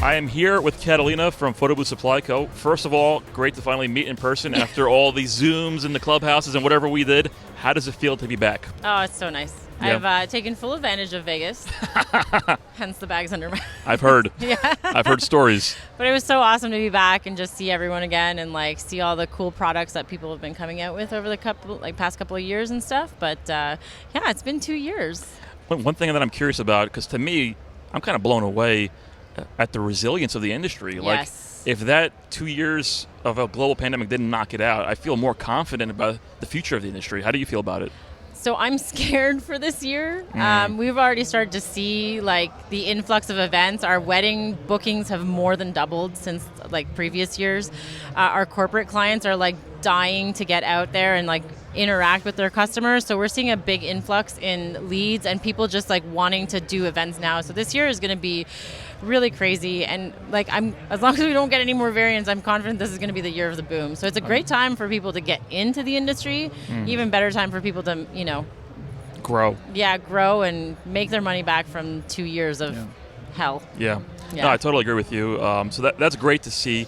I am here with Catalina from Photo Booth Supply Co. First of all, great to finally meet in person after all these Zooms and the clubhouses and whatever we did. How does it feel to be back? Oh, it's so nice. Yeah. I've taken full advantage of Vegas, hence the bags under my... I've heard. Yeah. I've heard stories. But it was so awesome to be back and just see everyone again and like see all the cool products that people have been coming out with over the past couple of years and stuff. But yeah, it's been 2 years. One thing that I'm curious about, because to me, I'm kind of blown away at the resilience of the industry. Yes. Like, if that 2 years of a global pandemic didn't knock it out, I feel more confident about the future of the industry. How do you feel about it? So I'm scared for this year. We've already started to see like the influx of events. Our wedding bookings have more than doubled since like previous years. Our corporate clients are like dying to get out there and like interact with their customers. So we're seeing a big influx in leads and people just like wanting to do events now. So this year is going to be really crazy, and like as long as we don't get any more variants, I'm confident this is going to be the year of the boom. So it's a great time for people to get into the industry. Even better time for people to Grow. Yeah, grow and make their money back from 2 years of hell. Yeah. No, I totally agree with you. So that's great to see.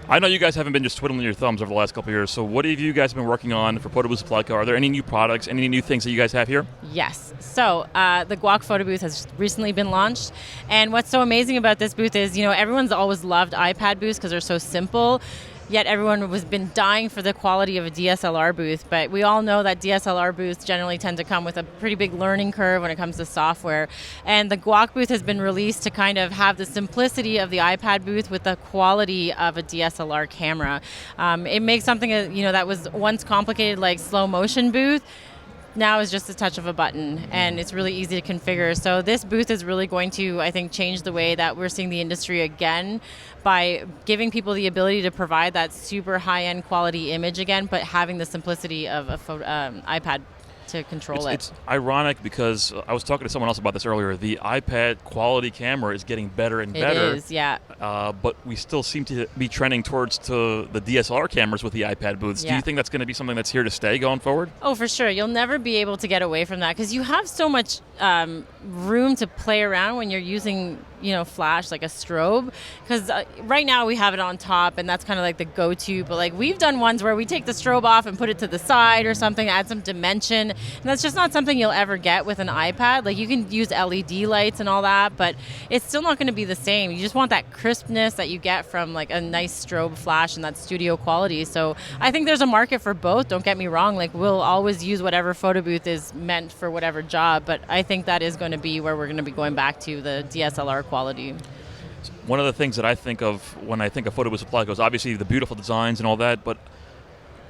I know you guys haven't been just twiddling your thumbs over the last couple of years. So what have you guys been working on for Photo Booth Supply Co? Are there any new products, any new things that you guys have here? Yes. So the Guac photo booth has recently been launched. And what's so amazing about this booth is, everyone's always loved iPad booths because they're so simple. Yet everyone has been dying for the quality of a DSLR booth. But we all know that DSLR booths generally tend to come with a pretty big learning curve when it comes to software. And the Guac booth has been released to kind of have the simplicity of the iPad booth with the quality of a DSLR camera. It makes something that was once complicated like slow motion booth. Now is just a touch of a button, and it's really easy to configure. So this booth is really going to, I think, change the way that we're seeing the industry again by giving people the ability to provide that super high-end quality image again, but having the simplicity of a iPad to control it. It's ironic because I was talking to someone else about this earlier. The iPad quality camera is getting better and better. It is, yeah. But we still seem to be trending towards to the DSLR cameras with the iPad booths. Yeah. Do you think that's going to be something that's here to stay going forward? Oh, for sure. You'll never be able to get away from that because you have so much room to play around when you're using flash like a strobe, because right now we have it on top and that's kind of like the go-to, but like we've done ones where we take the strobe off and put it to the side or something, add some dimension, and that's just not something you'll ever get with an iPad. Like you can use LED lights and all that, but it's still not going to be the same. You just want that crispness that you get from like a nice strobe flash and that studio quality. So I think there's a market for both, don't get me wrong. Like we'll always use whatever photo booth is meant for whatever job, but I think that is going to be where we're going to be going back to the DSLR quality. One of the things that I think of when I think of Photo Booth Supply goes obviously the beautiful designs and all that, but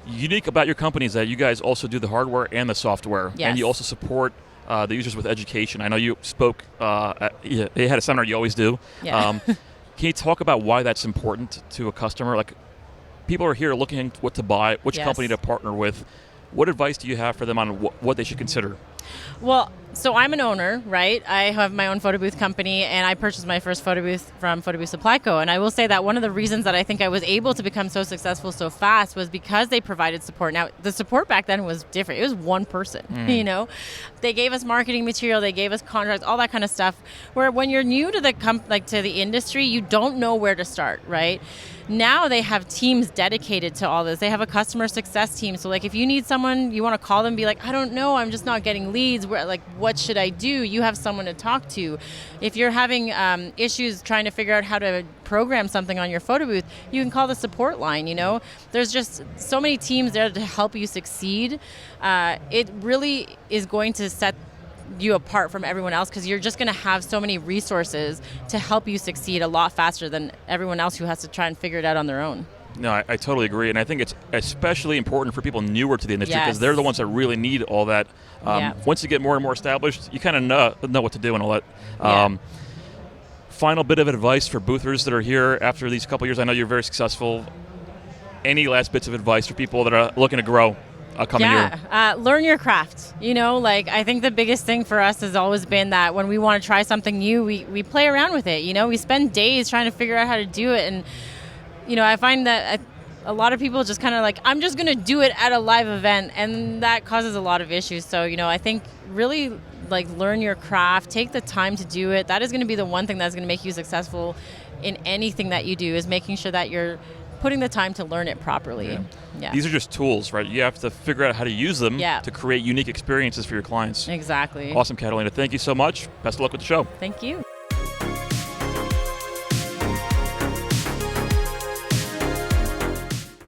unique about your company is that you guys also do the hardware and the software, and you also support the users with education. I know you spoke, you had a seminar, you always do. Yeah. Can you talk about why that's important to a customer? Like, people are here looking at what to buy, which company to partner with. What advice do you have for them on what they should consider? Well, so I'm an owner, right? I have my own photo booth company, and I purchased my first photo booth from Photo Booth Supply Co. And I will say that one of the reasons that I think I was able to become so successful so fast was because they provided support. Now, the support back then was different. It was one person, They gave us marketing material, they gave us contracts, all that kind of stuff. Where when you're new to the to the industry, you don't know where to start, right? Now they have teams dedicated to all this. They have a customer success team. So like if you need someone, you want to call them and be like, I don't know, I'm just not getting leads. What should I do? You have someone to talk to. If you're having issues trying to figure out how to program something on your photo booth, you can call the support line, There's just so many teams there to help you succeed. It really is going to set you apart from everyone else because you're just going to have so many resources to help you succeed a lot faster than everyone else who has to try and figure it out on their own. No, I totally agree, and I think it's especially important for people newer to the industry because they're the ones that really need all that. Once you get more and more established, you kind of know what to do and all that. Final bit of advice for boothers that are here after these couple years. I know you're very successful. Any last bits of advice for people that are looking to grow coming year? Learn your craft. I think the biggest thing for us has always been that when we want to try something new, we play around with it. We spend days trying to figure out how to do it, and I find that a lot of people just kind of like, I'm just going to do it at a live event, and that causes a lot of issues. So, I think really like learn your craft, take the time to do it. That is going to be the one thing that's going to make you successful in anything that you do, is making sure that you're putting the time to learn it properly. Yeah. These are just tools, right? You have to figure out how to use them to create unique experiences for your clients. Exactly. Awesome, Catalina. Thank you so much. Best of luck with the show. Thank you.